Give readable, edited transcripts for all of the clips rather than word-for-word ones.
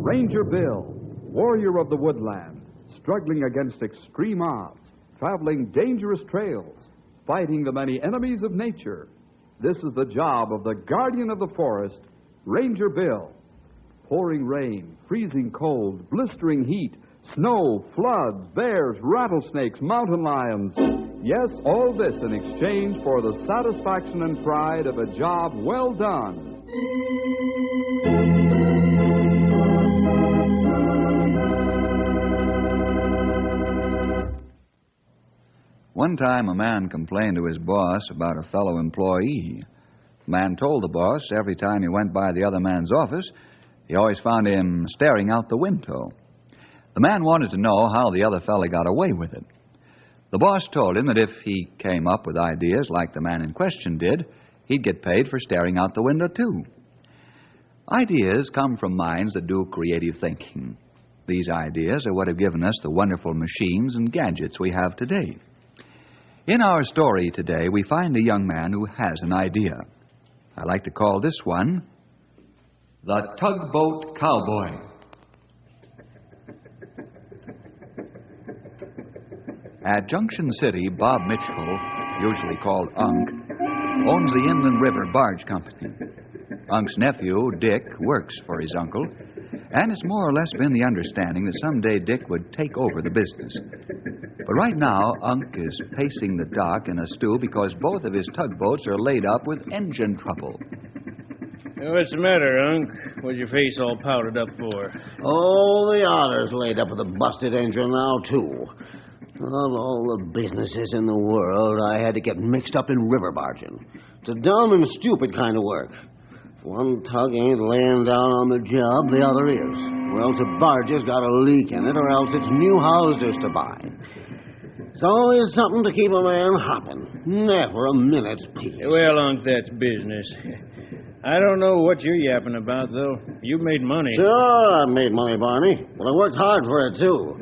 Ranger Bill, warrior of the woodland, struggling against extreme odds, traveling dangerous trails, fighting the many enemies of nature. This is the job of the guardian of the forest, Ranger Bill. Pouring rain, freezing cold, blistering heat, snow, floods, bears, rattlesnakes, mountain lions. Yes, all this in exchange for the satisfaction and pride of a job well done. One time a man complained to his boss about a fellow employee. The man told the boss every time he went by the other man's office, he always found him staring out the window. The man wanted to know how the other fellow got away with it. The boss told him that if he came up with ideas like the man in question did, he'd get paid for staring out the window too. Ideas come from minds that do creative thinking. These ideas are what have given us the wonderful machines and gadgets we have today. In our story today, we find a young man who has an idea. I like to call this one the Tugboat Cowboy. At Junction City, Bob Mitchell, usually called Unc, owns the Inland River Barge Company. Unc's nephew, Dick, works for his uncle, and it's more or less been the understanding that someday Dick would take over the business. But right now, Unc is pacing the dock in a stew because both of his tugboats are laid up with engine trouble. What's the matter, Unc? What's your face all powdered up for? Oh, the otter's laid up with a busted engine now, too. Of all the businesses in the world, I had to get mixed up in river barging. It's a dumb and stupid kind of work. If one tug ain't laying down on the job, the other is. Or else a barge's got a leak in it, or else it's new houses to buy. It's always something to keep a man hopping. Never a minute's peace. Well, Unc, that's business. I don't know what you're yapping about, though. You made money. Sure, I made money, Barney. But I worked hard for it, too.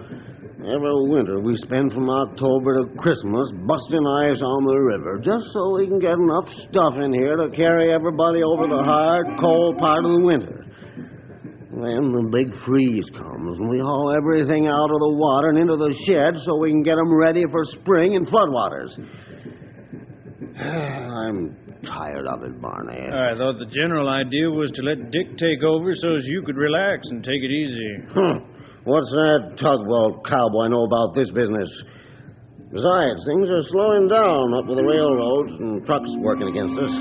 Every winter we spend from October to Christmas busting ice on the river just so we can get enough stuff in here to carry everybody over the hard, cold part of the winter. Then the big freeze comes and we haul everything out of the water and into the shed so we can get them ready for spring and floodwaters. I'm tired of it, Barney. I thought the general idea was to let Dick take over so as you could relax and take it easy. What's that Tugboat Cowboy know about this business? Besides, things are slowing down up with the railroads and trucks working against us.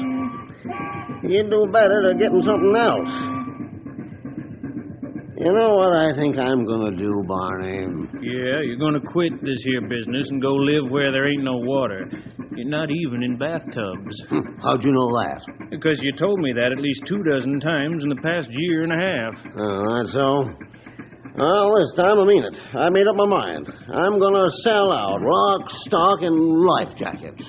You'd do better to get in something else. You know what I think I'm going to do, Barney? Yeah, you're going to quit this here business and go live where there ain't no water. You're not even in bathtubs. How'd you know that? Because you told me that at least 24 times in the past year and a half. Oh, that's so? Well, this time I mean it. I made up my mind. I'm going to sell out lock, stock, and life jackets.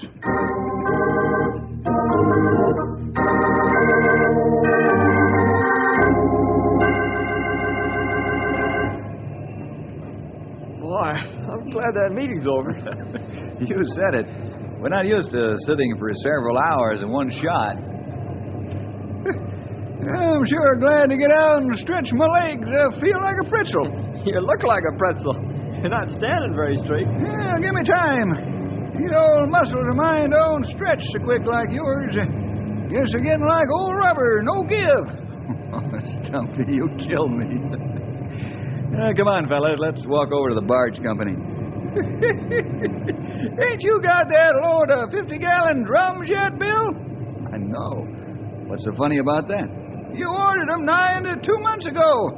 Boy, I'm glad that meeting's over. You said it. We're not used to sitting for several hours in one shot. I'm sure glad to get out and stretch my legs. I feel like a pretzel. You look like a pretzel. You're not standing very straight. Yeah, give me time. These old muscles of mine don't stretch so quick like yours. Guess they're getting like old rubber, no give. Stumpy, you killed me. Come on, fellas, let's walk over to the barge company. Ain't you got that load of 50-gallon drums yet, Bill? I know. What's so funny about that? You ordered them nigh into 2 months ago.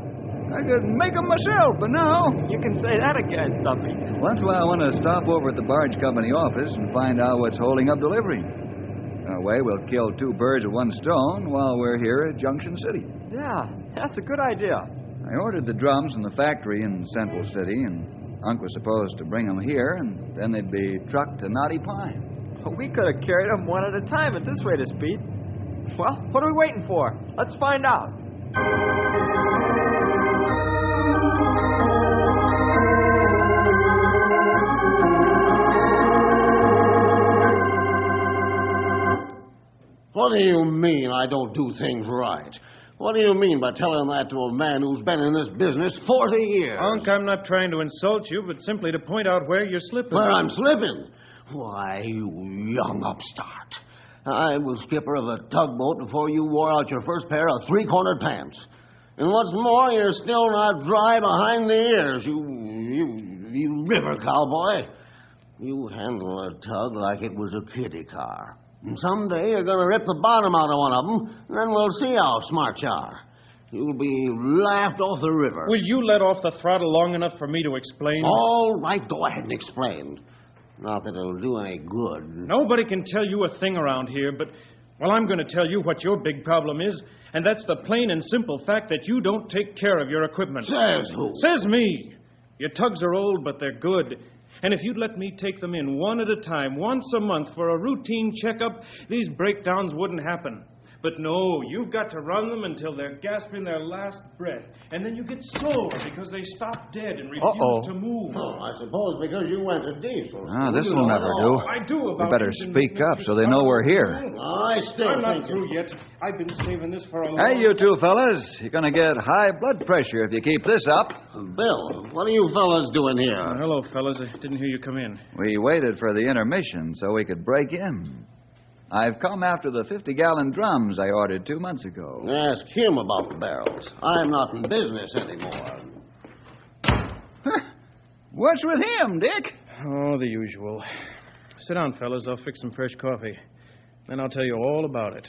I could make them myself, but now... You can say that again, Stumpy. Once in a while, I want to stop over at the barge company office and find out what's holding up delivery. That way, we'll kill 2 birds with 1 stone while we're here at Junction City. Yeah, that's a good idea. I ordered the drums from the factory in Central City, and Unc was supposed to bring them here, and then they'd be trucked to Knotty Pine. We could have carried them one at a time at this rate of speed. Well, what are we waiting for? Let's find out. What do you mean I don't do things right? What do you mean by telling that to a man who's been in this business 40 years? Unc, I'm not trying to insult you, but simply to point out where you're slipping. Where I'm slipping? Why, you young upstart. I was skipper of a tugboat before you wore out your first pair of three-cornered pants. And what's more, you're still not dry behind the ears, you river cowboy. You handle a tug like it was a kiddie car. And someday you're going to rip the bottom out of one of them, and then we'll see how smart you are. You'll be laughed off the river. Will you let off the throttle long enough for me to explain? All right, go ahead and explain. Not that it'll do any good. Nobody can tell you a thing around here, but, well, I'm going to tell you what your big problem is, and that's the plain and simple fact that you don't take care of your equipment. Says who? Says me. Your tugs are old, but they're good. And if you'd let me take them in one at a time, once a month, for a routine checkup, these breakdowns wouldn't happen. But no, you've got to run them until they're gasping their last breath. And then you get sore because they stop dead and refuse to move. Oh, I suppose because you went to diesel. This will never do. I do about We better speak up so they know we're here. I still I'm not think through yet. I've been saving this for a long Hey, you two fellas. You're going to get high blood pressure if you keep this up. Bill, what are you fellas doing here? Hello, fellas. I didn't hear you come in. We waited for the intermission so we could break in. I've come after the 50-gallon drums I ordered 2 months ago. Ask him about the barrels. I'm not in business anymore. What's with him, Dick? Oh, the usual. Sit down, fellas. I'll fix some fresh coffee. Then I'll tell you all about it.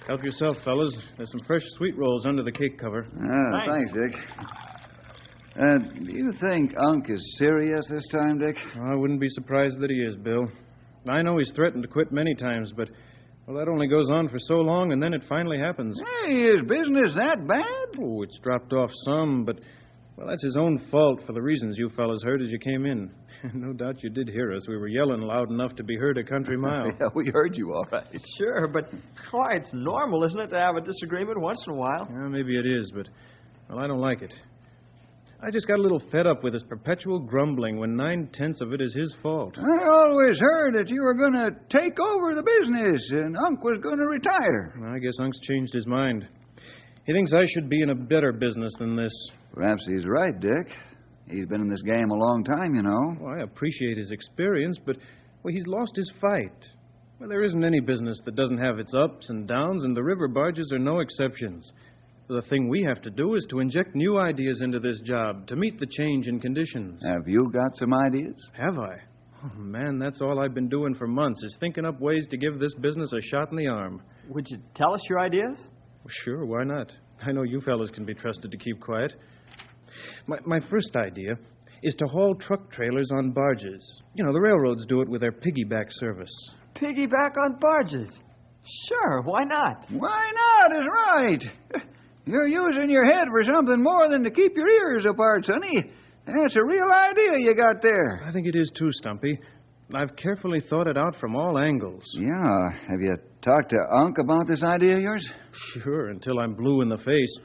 Help yourself, fellas. There's some fresh sweet rolls under the cake cover. Thanks, Dick. Do you think Unc is serious this time, Dick? I wouldn't be surprised that he is, Bill. I know he's threatened to quit many times, but, well, that only goes on for so long, and then it finally happens. Hey, is business that bad? Oh, it's dropped off some, but, well, that's his own fault for the reasons you fellas heard as you came in. No doubt you did hear us. We were yelling loud enough to be heard a country mile. Yeah, we heard you all right. Sure, but why, it's normal, isn't it, to have a disagreement once in a while? Yeah, maybe it is, but, well, I don't like it. I just got a little fed up with his perpetual grumbling when 9/10 of it is his fault. I always heard that you were going to take over the business and Unc was going to retire. Well, I guess Unc's changed his mind. He thinks I should be in a better business than this. Perhaps he's right, Dick. He's been in this game a long time, you know. Well, I appreciate his experience, but, well, he's lost his fight. Well, there isn't any business that doesn't have its ups and downs, and the river barges are no exceptions. The thing we have to do is to inject new ideas into this job to meet the change in conditions. Have you got some ideas? Have I? Oh, man, that's all I've been doing for months is thinking up ways to give this business a shot in the arm. Would you tell us your ideas? Well, sure, why not? I know you fellas can be trusted to keep quiet. My first idea is to haul truck trailers on barges. You know, the railroads do it with their piggyback service. Piggyback on barges? Sure, why not? Why not is right. You're using your head for something more than to keep your ears apart, Sonny. That's a real idea you got there. I think it is too, Stumpy. I've carefully thought it out from all angles. Yeah. Have you talked to Unc about this idea of yours? Sure, until I'm blue in the face.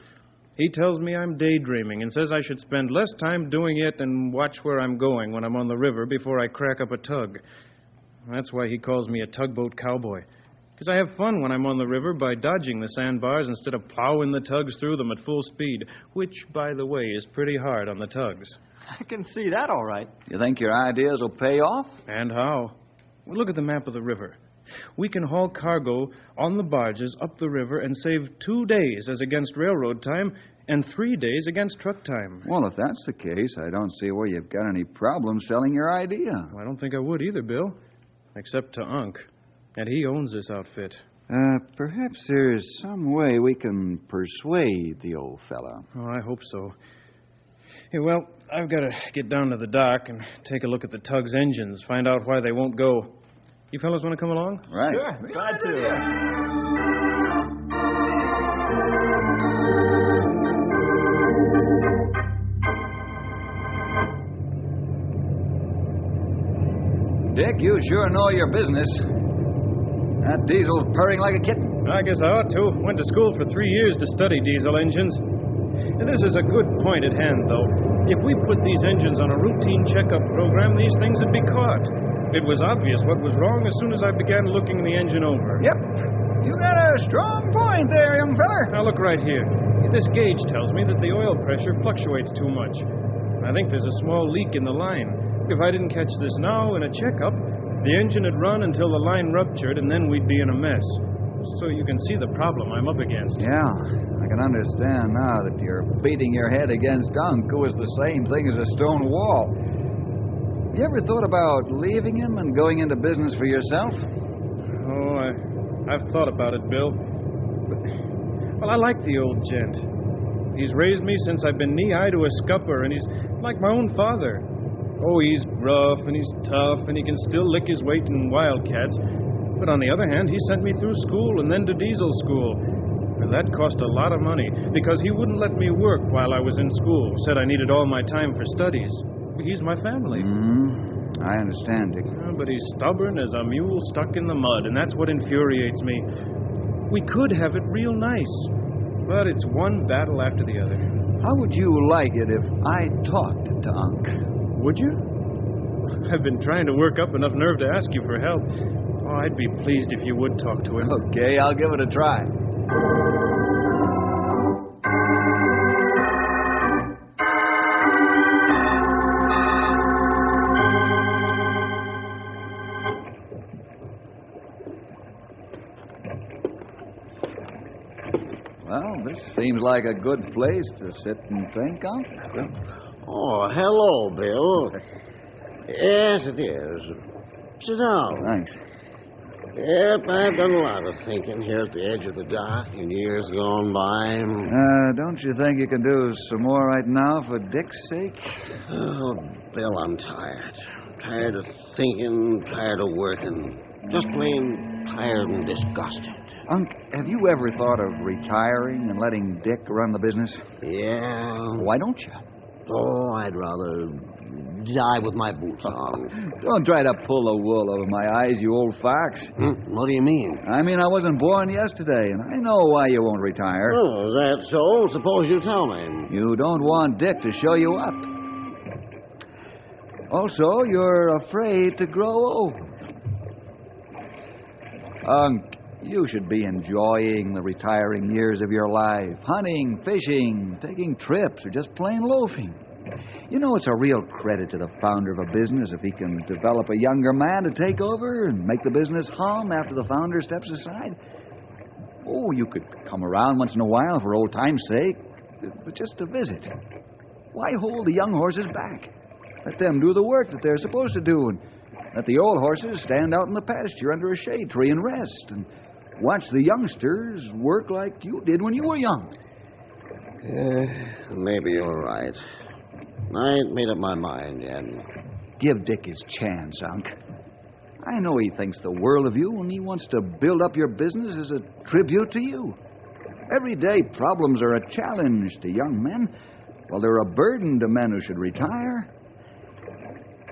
He tells me I'm daydreaming and says I should spend less time doing it and watch where I'm going when I'm on the river before I crack up a tug. That's why he calls me a tugboat cowboy. Because I have fun when I'm on the river by dodging the sandbars instead of plowing the tugs through them at full speed, which, by the way, is pretty hard on the tugs. I can see that all right. You think your ideas will pay off? And how? Well, look at the map of the river. We can haul cargo on the barges up the river and save 2 days as against railroad time and 3 days against truck time. Well, if that's the case, I don't see where you've got any problem selling your idea. Well, I don't think I would either, Bill. Except to Unc. And he owns this outfit. Perhaps there's some way we can persuade the old fella. Oh, I hope so. Hey, well, I've got to get down to the dock and take a look at the tug's engines, find out why they won't go. You fellas want to come along? Right. Sure, glad to. Dick, you sure know your business. That diesel's purring like a kitten. I guess I ought to. Went to school for 3 years to study diesel engines. This is a good point at hand, though. If we put these engines on a routine checkup program, these things would be caught. It was obvious what was wrong as soon as I began looking the engine over. Yep. You got a strong point there, young feller. Now, look right here. This gauge tells me that the oil pressure fluctuates too much. I think there's a small leak in the line. If I didn't catch this now in a checkup, the engine would run until the line ruptured, and then we'd be in a mess. So you can see the problem I'm up against. Yeah, I can understand now that you're beating your head against Unc, who is the same thing as a stone wall. You ever thought about leaving him and going into business for yourself? Oh, I've thought about it, Bill. Well, I like the old gent. He's raised me since I've been knee-high to a scupper, and he's like my own father. Oh, he's rough, and he's tough, and he can still lick his weight in wildcats. But on the other hand, he sent me through school and then to diesel school. And that cost a lot of money, because he wouldn't let me work while I was in school. Said I needed all my time for studies. He's my family. I understand, Dick. But he's stubborn as a mule stuck in the mud, and that's what infuriates me. We could have it real nice, but it's one battle after the other. How would you like it if I talked to Unc? Would you? I've been trying to work up enough nerve to ask you for help. Oh, I'd be pleased if you would talk to him. Okay, I'll give it a try. Well, this seems like a good place to sit and think, Unc. Oh, hello, Bill. Yes, it is. Sit down. Thanks. Yep, I've done a lot of thinking here at the edge of the dock in years gone by. Don't you think you can do some more right now for Dick's sake? Oh, Bill, I'm tired. Tired of thinking, tired of working. Just plain tired and disgusted. Unc, have you ever thought of retiring and letting Dick run the business? Yeah. Why don't you? Oh, I'd rather die with my boots on. Don't try to pull the wool over my eyes, you old fox. What do you mean? I mean, I wasn't born yesterday, and I know why you won't retire. Oh, is that so? Suppose you tell me. You don't want Dick to show you up. Also, you're afraid to grow old. Unc, you should be enjoying the retiring years of your life. Hunting, fishing, taking trips, or just plain loafing. You know, it's a real credit to the founder of a business if he can develop a younger man to take over and make the business hum after the founder steps aside. Oh, you could come around once in a while for old time's sake, but just to visit. Why hold the young horses back? Let them do the work that they're supposed to do, and let the old horses stand out in the pasture under a shade tree and rest, and watch the youngsters work like you did when you were young. Maybe you're right. I ain't made up my mind yet. Give Dick his chance, Unc. I know he thinks the world of you, and he wants to build up your business as a tribute to you. Everyday problems are a challenge to young men, while they're a burden to men who should retire.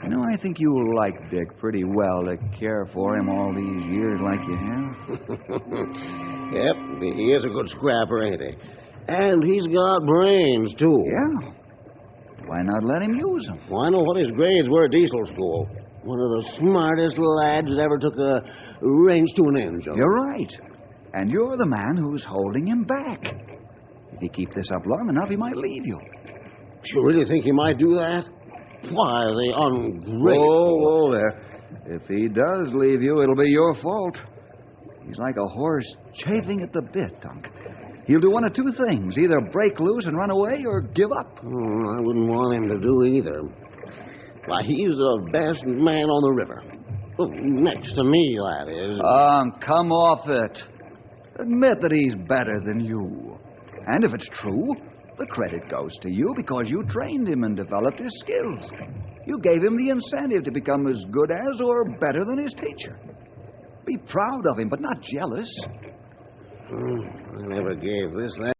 You know, I think you'll like Dick pretty well to care for him all these years like you have. Yep, he is a good scrapper, ain't he? And he's got brains, too. Yeah. Why not let him use them? Well, I know what his grades were at diesel school. One of the smartest lads that ever took a wrench to an engine. You're right. And you're the man who's holding him back. If you keep this up long enough, he might leave you. You really think he might do that? Why, the ungrateful... Whoa, there. If he does leave you, it'll be your fault. He's like a horse chafing at the bit, Unc. He'll do one of two things. Either break loose and run away or give up. I wouldn't want him to do either. Why, he's the best man on the river. Well, next to me, that is. Come off it. Admit that he's better than you. And if it's true, the credit goes to you because you trained him and developed his skills. You gave him the incentive to become as good as or better than his teacher. Be proud of him, but not jealous. I never gave this that.